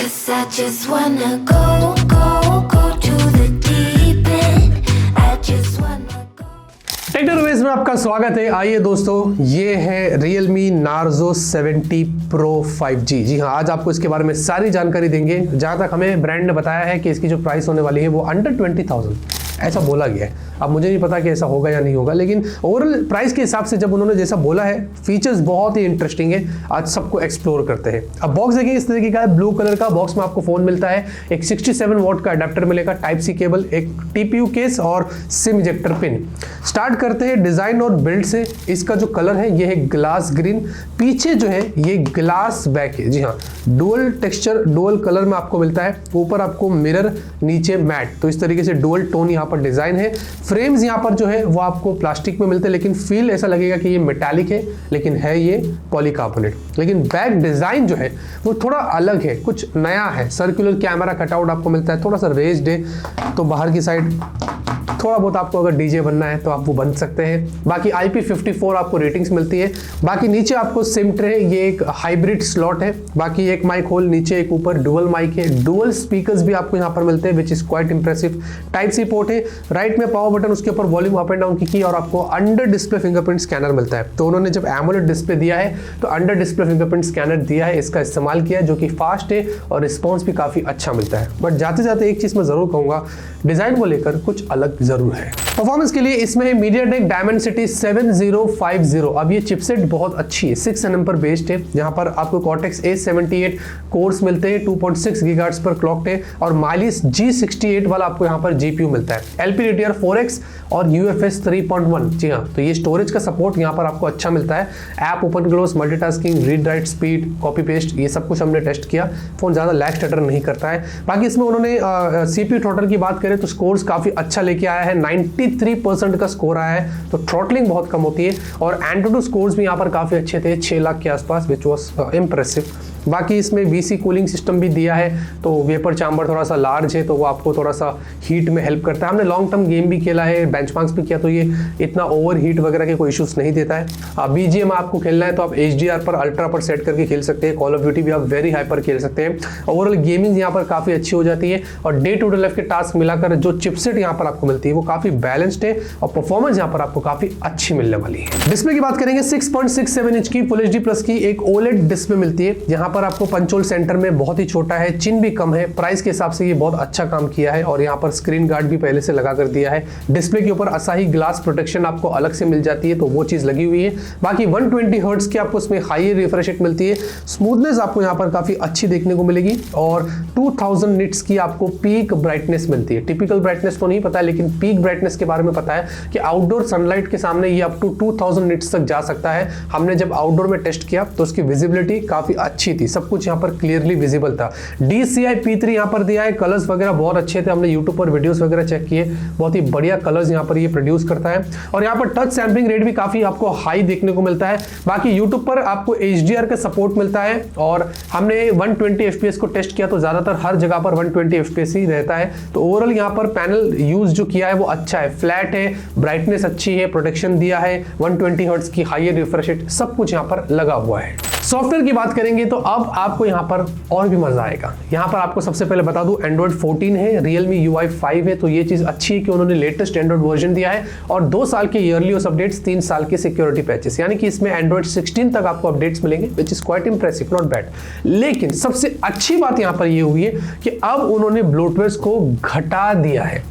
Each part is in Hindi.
'Cause I just wanna go to the deep end. I just wanna go. Tech reviews में आपका स्वागत है। आइए दोस्तों, ये है Realme Narzo 70 Pro 5G। जी हाँ, आज आपको इसके बारे में सारी जानकारी देंगे। जहाँ तक हमें ब्रांड ने बताया है कि इसकी जो प्राइस होने वाली है वो अंडर 20,000 ऐसा बोला गया है। अब मुझे नहीं पता कि ऐसा होगा या नहीं होगा, लेकिन ओवरऑल प्राइस के हिसाब से जब उन्होंने जैसा बोला है, फीचर्स बहुत ही इंटरेस्टिंग है। आज सबको एक्सप्लोर करते हैं। अब बॉक्स देखिए इस तरीके का है, ब्लू कलर का। बॉक्स में आपको फोन मिलता है, एक 67 वॉट का अडेप्टर मिलेगा, टाइप सी केबल, एक TPU केस और सिम इजेक्टर पिन। स्टार्ट करते हैं डिजाइन और बिल्ड से। इसका जो कलर है ये है ग्लास ग्रीन, पीछे जो है ये ग्लास बैक है। जी हाँ, डुअल टेक्सचर डुअल कलर में आपको मिलता है। ऊपर आपको मिरर, नीचे मैट, तो इस तरीके से डुअल टोन यहाँ पर डिजाइन है। फ्रेम्स यहाँ पर जो है वो आपको प्लास्टिक में मिलते हैं, लेकिन फील ऐसा लगेगा कि ये मेटालिक है, लेकिन है ये पॉलीकार्बोनेट। लेकिन बैक डिजाइन जो है वो थोड़ा अलग है, कुछ नया है। सर्कुलर कैमरा कटआउट आपको मिलता है, थोड़ा सा रेज्ड है, तो बाहर की साइड थोड़ा बहुत आपको अगर डीजे बनना है तो आप वो बन सकते हैं। बाकी IP54 आपको रेटिंग्स मिलती है। बाकी नीचे आपको सिम ट्रे, ये एक हाइब्रिड स्लॉट है। बाकी एक माइक होल नीचे, एक ऊपर डुअल माइक है। डुअल स्पीकर्स भी आपको यहाँ पर मिलते हैं, which is quite impressive. Type C port है, राइट में पावर बटन, उसके ऊपर वॉल्यूम अप एंड डाउन की और आपको अंडर डिस्प्ले फिंगरप्रिंट स्कैनर मिलता है। तो उन्होंने जब एमोलेड डिस्प्ले दिया है तो अंडर डिस्प्ले फिंगरप्रिंट स्कैनर दिया है, इसका इस्तेमाल किया है, जो कि फास्ट है और रिस्पॉन्स भी काफी अच्छा मिलता है। बट जाते जाते एक चीज मैं जरूर कहूंगा, डिजाइन को लेकर कुछ अलग जरूर है। परफॉर्मेंस के लिए इसमें MediaTek Dimensity 7050। अब ये चिपसेट बहुत अच्छी है, 6 nm पर बेस्ड है। यहाँ पर आपको Cortex A78 कोर्स मिलते हैं, 2.6 GHz पर क्लॉक्ड है और Mali G68 वाला आपको यहाँ पर GPU मिलता है। LPDDR4X और UFS 3.1। जी हाँ, तो ये स्टोरेज का सपोर्ट यहाँ पर आपको अच्छा मिलता है। App open close, multitasking, read write speed, copy paste, ये सब कुछ हमने टेस्ट किया। फोन ज़्यादा लैग स्टटर नहीं करता है। बाकी इसमें उन्होंने CPU थ्रॉटल की बात करें तो स्कोर्स काफ़ी अच्छा लेके आया है, 93% का स्कोर आया है, तो थ्रॉटलिंग बहुत कम होती है। और एंड्रॉइड स्कोर्स भी यहाँ पर काफ़ी अच्छे थे, 6 लाख के आसपास, विच वॉज इम्प्रेसिव। बाकी इसमें VC कूलिंग सिस्टम भी दिया है, तो वेपर चैम्बर थोड़ा सा लार्ज है, तो वो आपको थोड़ा सा हीट में हेल्प करता है। हमने लॉन्ग टर्म गेम भी खेला है, बेंचमार्क्स भी किया, तो ये इतना ओवर हीट वगैरह के कोई इश्यूज नहीं देता है। BGM आपको खेलना है तो आप HDR पर, अल्ट्रा पर सेट करके खेल सकते हैं। कॉल ऑफ ड्यूटी भी आप वेरी हाई पर खेल सकते हैं। ओवरऑल गेमिंग यहाँ पर काफ़ी अच्छी हो जाती है और डे टू डे लाइफ के टास्क मिलाकर जो चिपसेट यहाँ पर आपको मिलती है वो काफ़ी बैलेंस्ड है और परफॉर्मेंस यहाँ पर आपको काफ़ी अच्छी मिलने वाली है। डिस्प्ले की बात करेंगे, 6.67 इंच की फुल HD प्लस की एक OLED डिस्प्ले मिलती है। यहाँ पर आपको पंचोल सेंटर में बहुत ही छोटा है, चिन भी कम है। प्राइस के हिसाब से ये बहुत अच्छा काम किया है और यहाँ पर स्क्रीन गार्ड भी पहले से लगा कर दिया है। डिस्प्ले के ऊपर असाही ग्लास प्रोटेक्शन आपको अलग से मिल जाती है, तो वो चीज लगी हुई है। बाकी 120 हर्ट्ज की आपको इसमें हाई रिफ्रेश रेट मिलती है। स्मूथनेस आपको यहाँ पर काफी अच्छी देखने को मिलेगी और 2000 निट्स की आपको पीक ब्राइटनेस मिलती है। टिपिकल ब्राइटनेस तो नहीं पता है, लेकिन पीक ब्राइटनेस के बारे में पता है कि आउटडोर सनलाइट के सामने ये अप टू 2000 निट्स तक जा सकता है। हमने जब आउटडोर में टेस्ट किया तो उसकी विजिबिलिटी काफी अच्छी थी, सब कुछ यहाँ पर क्लियरली विजिबल था। DCI P3 यहाँ पर दिया है, कलर्स वगैरह बहुत अच्छे थे। हमने YouTube पर वीडियोस वगैरह चेक किए, बहुत ही बढ़िया कलर्स यहाँ पर ये प्रोड्यूस करता है। और यहाँ पर टच सैंपलिंग रेट भी काफी आपको हाई देखने को मिलता है। बाकी YouTube पर आपको HDR का सपोर्ट मिलता है और हमने 120 FPS को टेस्ट किया तो ज्यादातर हर जगह पर 120 FPS ही रहता है। तो ओवरऑल यहाँ पर पैनल यूज जो किया है वो अच्छा है, फ्लैट है, ब्राइटनेस अच्छी है, प्रोटेक्शन दिया है, 120 हर्ट्ज की हाई रिफ्रेश रेट, सब कुछ यहाँ पर लगा हुआ है। सॉफ्टवेयर की बात करेंगे तो अब आपको यहाँ पर और भी मजा आएगा। यहाँ पर आपको सबसे पहले बता दूं, Android 14 है, Realme UI 5 है, तो ये चीज अच्छी है कि उन्होंने लेटेस्ट एंड्रॉइड वर्जन दिया है और 2 साल के ईयरली OS अपडेट्स, 3 साल के सिक्योरिटी पैचेस, यानी कि इसमें Android 16 तक आपको अपडेट्स मिलेंगे, विच is quite impressive, not bad. लेकिन सबसे अच्छी बात यहाँ पर ये हुई है कि अब उन्होंने ब्लोटवेयर को घटा दिया है।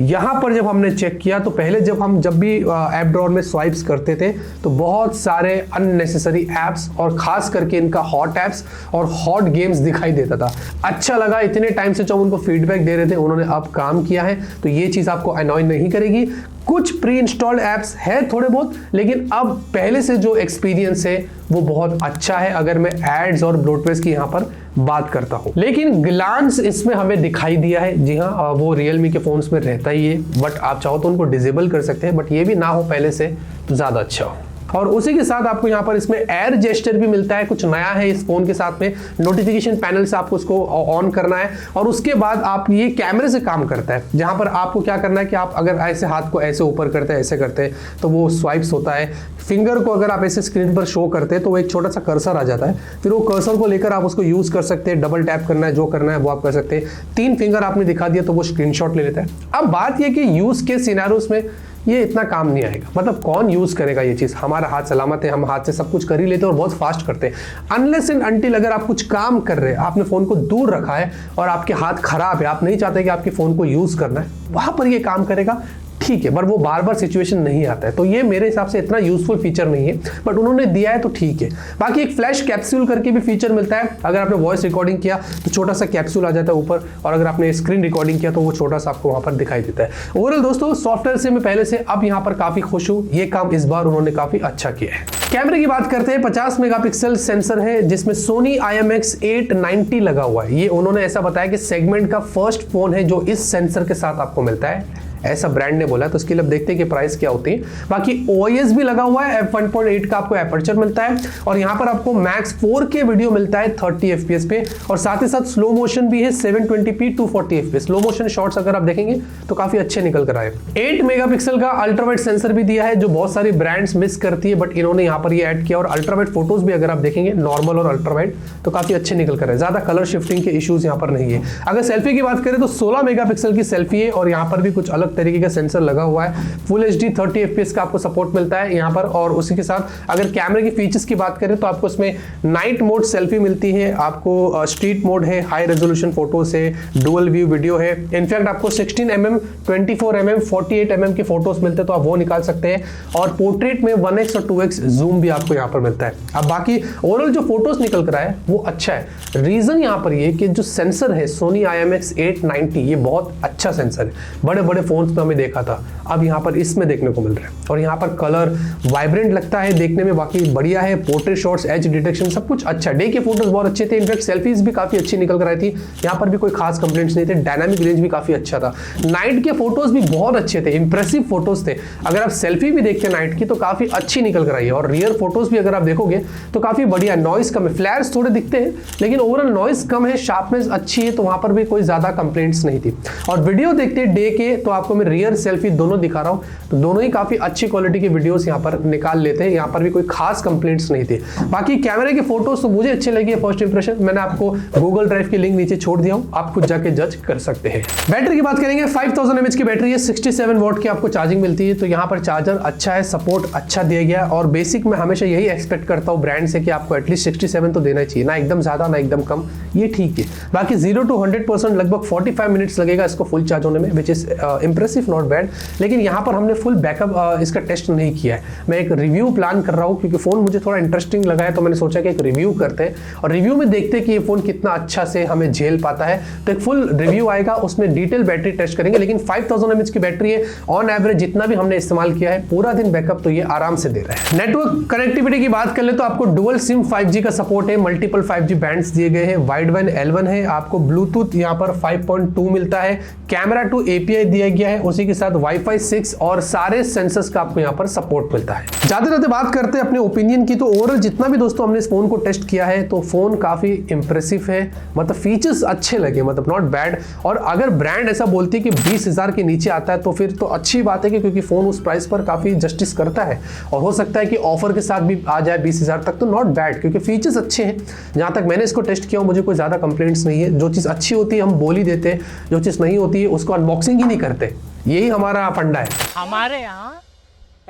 यहाँ पर जब हमने चेक किया तो पहले जब भी ऐप ड्रॉअर में स्वाइप्स करते थे तो बहुत सारे अननेसेसरी एप्स और खास करके इनका हॉट एप्स और हॉट गेम्स दिखाई देता था। अच्छा लगा, इतने टाइम से जब उनको फीडबैक दे रहे थे, उन्होंने अब काम किया है तो ये चीज आपको अनॉय नहीं करेगी। कुछ प्री इंस्टॉल्ड एप्स है थोड़े बहुत, लेकिन अब पहले से जो एक्सपीरियंस है वो बहुत अच्छा है अगर मैं एड्स और ब्लोटवेयर की यहाँ पर बात करता हूँ। लेकिन ग्लांस इसमें हमें दिखाई दिया है, जी हाँ, वो रियलमी के फोन्स में रहता ही है, बट आप चाहो तो उनको डिसेबल कर सकते हैं, बट ये भी ना हो पहले से तो ज्यादा अच्छा हो। और उसी के साथ आपको यहाँ पर इसमें एयर जेस्चर भी मिलता है, कुछ नया है इस फोन के साथ में। नोटिफिकेशन पैनल से आपको उसको ऑन करना है और उसके बाद आप ये कैमरे से काम करता है, जहां पर आपको क्या करना है कि आप अगर ऐसे हाथ को ऐसे ऊपर करते हैं, ऐसे करते हैं तो वो स्वाइप्स होता है। फिंगर को अगर आप ऐसे स्क्रीन पर शो करते हैं तो वो एक छोटा सा कर्सर आ जाता है, फिर वो कर्सर को लेकर आप उसको यूज कर सकते हैं। डबल टैप करना है, जो करना है वो आप कर सकते हैं। 3 फिंगर आपने दिखा दिया तो वो स्क्रीनशॉट ले लेता है। अब बात ये कि यूज के सिनेरियोस में ये इतना काम नहीं आएगा, मतलब कौन यूज करेगा ये चीज। हमारा हाथ सलामत है, हम हाथ से सब कुछ कर ही लेते हैं और बहुत फास्ट करते हैं। अनलेस एंड अनटिल अगर आप कुछ काम कर रहे हैं, आपने फोन को दूर रखा है और आपके हाथ खराब है, आप नहीं चाहते कि आपके फोन को यूज करना है, वहां पर ये काम करेगा, ठीक है, पर वो बार बार सिचुएशन नहीं आता है, तो ये मेरे हिसाब से इतना यूजफुल फीचर नहीं है, बट उन्होंने दिया है तो ठीक है। बाकी एक फ्लैश कैप्सूल करके भी फीचर मिलता है, अगर आपने वॉइस रिकॉर्डिंग किया तो छोटा सा कैप्सूल आ जाता है ऊपर, और अगर आपने स्क्रीन रिकॉर्डिंग किया तो वो छोटा सा आपको वहां पर दिखाई देता है। ओवरऑल दोस्तों सॉफ्टवेयर से मैं पहले से अब यहाँ पर काफी खुश हूँ, ये काम इस बार उन्होंने काफी अच्छा किया है। कैमरे की बात करते हैं, 50 मेगापिक्सल सेंसर है जिसमें सोनी IMX890 लगा हुआ है। ये उन्होंने ऐसा बताया कि सेगमेंट का फर्स्ट फोन है जो इस सेंसर के साथ आपको मिलता है, ऐसा ब्रांड ने बोला है। तो इसके लिए अब देखते हैं कि प्राइस क्या होती है। बाकी OIS भी लगा हुआ है, f1.8 का आपको एपर्चर मिलता है और यहाँ पर आपको मैक्स 4K वीडियो मिलता है 30 FPS पे, और साथ ही साथ स्लो मोशन भी है 720p 240 FPS। Slow motion shots अगर आप देखेंगे तो काफी अच्छे निकल कर आए। 8 मेगापिक्सल का अल्ट्रावाइड सेंसर भी दिया है, जो बहुत सारी ब्रांड्स मिस करती है, बट इन्होंने यहाँ पर ये ऐड किया। और अल्ट्रावाइड फोटोज भी अगर आप देखेंगे नॉर्मल और अल्ट्रावाइड तो काफी अच्छे निकल कर आए, ज्यादा कलर शिफ्टिंग के इश्यूज यहाँ पर नहीं है। अगर सेल्फी की बात करें तो 16 मेगापिक्सल की सेल्फी है और यहाँ पर भी कुछ अलग तरीके का सेंसर लगा हुआ है। फुल HD 30 FPS का आपको सपोर्ट मिलता है यहाँ पर। और उसी के साथ अगर कैमरे की फीचर्स की बात करें तो आपको इसमें नाइट मोड सेल्फी मिलती है, आपको स्ट्रीट मोड है, हाई रेजोल्यूशन फोटोज है, डुअल व्यू वीडियो है। इनफैक्ट आपको 16mm 24mm 48mm के फोटोज मिलते हैं तो आप वो निकाल सकते हैं, और पोर्ट्रेट में 1x और 2x जूम भी आपको यहाँ पर मिलता है। अब बाकी ओवरऑल जो फोटोज निकल कर आए वो अच्छा है। रीजन यहाँ पर ये कि जो सेंसर है सोनी IMX890 ये बहुत अच्छा सेंसर है, बड़े बड़े फोन्स में हमें देखा था, अब यहाँ पर इसमें देखने को मिल रहा है। और यहाँ पर कलर वाइब्रेंट लगता है देखने में, बाकी बढ़िया है। पोर्ट्रेट शॉट्स, एज डिटेक्शन सब कुछ अच्छा। डे के फोटोज बहुत अच्छे थे, इनफैक्ट सेल्फीज भी काफी अच्छी निकल कर आई थी, यहाँ पर भी कोई खास कंप्लेंट्स नहीं थे। डायनामिक रेंज भी काफी अच्छा था। नाइट के फोटोज भी बहुत अच्छे थे, इंप्रेसिव फोटोज थे। अगर आप सेल्फी भी देखते हैं नाइट की तो काफी अच्छी निकल कर आई है। और रियर फोटोज भी अगर आप देखोगे तो काफी बढ़िया, नॉइस कम है, फ्लैर्स थोड़े दिखते हैं लेकिन ओवरऑल नॉइस कम है, शार्पनेस अच्छी है, तो वहां पर भी कोई ज्यादा कंप्लेंट्स नहीं थी। और वीडियो देखते हैं डे के तो आपको मैं रियर सेल्फी दोनों दिखा रहा हूं, तो दोनों ही काफी अच्छी क्वालिटी के वीडियोस यहाँ पर निकाल लेते हैं, यहाँ पर भी कोई खास कंप्लेंट्स नहीं थे। बाकी कैमरे के फोटोज तो मुझे अच्छे लगे, फर्स्ट इंप्रेशन। मैंने आपको गूगल ड्राइव की लिंक नीचे छोड़ दिया हूँ, आप खुद जाके जज कर सकते हैं। बैटरी की बात करेंगे, 5000 mAh की बैटरी है, 67 वॉट की आपको चार्जिंग मिलती है, तो यहाँ पर चार्जर अच्छा है, सपोर्ट अच्छा दिया गया। और बेसिक में हमेशा यही एक्सपेक्ट करता हूँ ब्रांड से कि आपको एटलीस्ट 67 तो देना चाहिए, ना एकदम ज्यादा ना एकदम कम, ये ठीक है। बाकी 0 to 100% लगभग 45 मिनट्स लगेगा इसको फुल चार्ज होने में, which is impressive, not bad. लेकिन यहाँ पर हमने फुल बैकअप इसका टेस्ट नहीं किया है, मैं एक रिव्यू प्लान कर रहा हूँ क्योंकि फोन मुझे थोड़ा इंटरेस्टिंग लगा है, तो मैंने सोचा कि एक रिव्यू करते हैं और रिव्यू में देखते हैं कि ये फोन कितना अच्छा से हमें झेल पाता है। तो एक फुल रिव्यू आएगा, उसमें डिटेल बैटरी टेस्ट करेंगे। लेकिन 5000 mAh की बैटरी है, ऑन एवरेज जितना भी हमने इस्तेमाल किया है पूरा दिन बैकअप तो ये आराम से दे रहा है। नेटवर्क कनेक्टिविटी की बात कर ले तो आपको डुअल सिम 5G का सपोर्ट है, मल्टीपल 5G बैंड्स दिए गए हैं, वाइड बैंड L1 है, आपको ब्लूटूथ यहाँ पर 5.2 मिलता है, कैमरा टू API दिया गया है, उसी के साथ Wi-Fi 6 और सारे सेंसर्स का आपको यहाँ पर सपोर्ट मिलता है। जाते जाते बात करते हैं अपने ओपिनियन की, तो ओवरऑल जितना भी दोस्तों हमने इस फोन को टेस्ट किया है तो फोन काफी इंप्रेसिव है, मतलब फीचर्स अच्छे लगे, मतलब नॉट बैड। और अगर ब्रांड ऐसा बोलती है कि 20,000 के नीचे आता है तो फिर तो अच्छी बात है कि क्योंकि फोन उस प्राइस पर काफी जस्टिस करता है, और हो सकता है कि ऑफर के साथ भी आ जाए 20,000 तक, तो नॉट बैड क्योंकि फीचर्स अच्छे हैं। जहां तक मैंने इसको टेस्ट किया मुझे कोई ज्यादा कंप्लेंट्स नहीं है। जो चीज अच्छी होती है हम बोल ही देते हैं, जो चीज नहीं होती है उसको अनबॉक्सिंग ही नहीं करते, यही हमारा फंडा है। हमारे यहाँ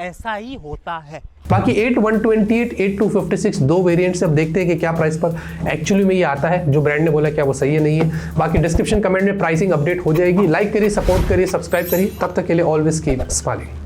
ऐसा ही होता है। बाकी 8128, 8256 दो वेरिएंट्स, अब देखते हैं कि क्या प्राइस पर एक्चुअली में ये आता है, जो ब्रांड ने बोला क्या वो सही है नहीं है। बाकी डिस्क्रिप्शन कमेंट में प्राइसिंग अपडेट हो जाएगी। लाइक करिए, सपोर्ट करिए, सब्सक्राइब करिए, तब तक के लिए ऑलवेज कीप स्माइलिंग।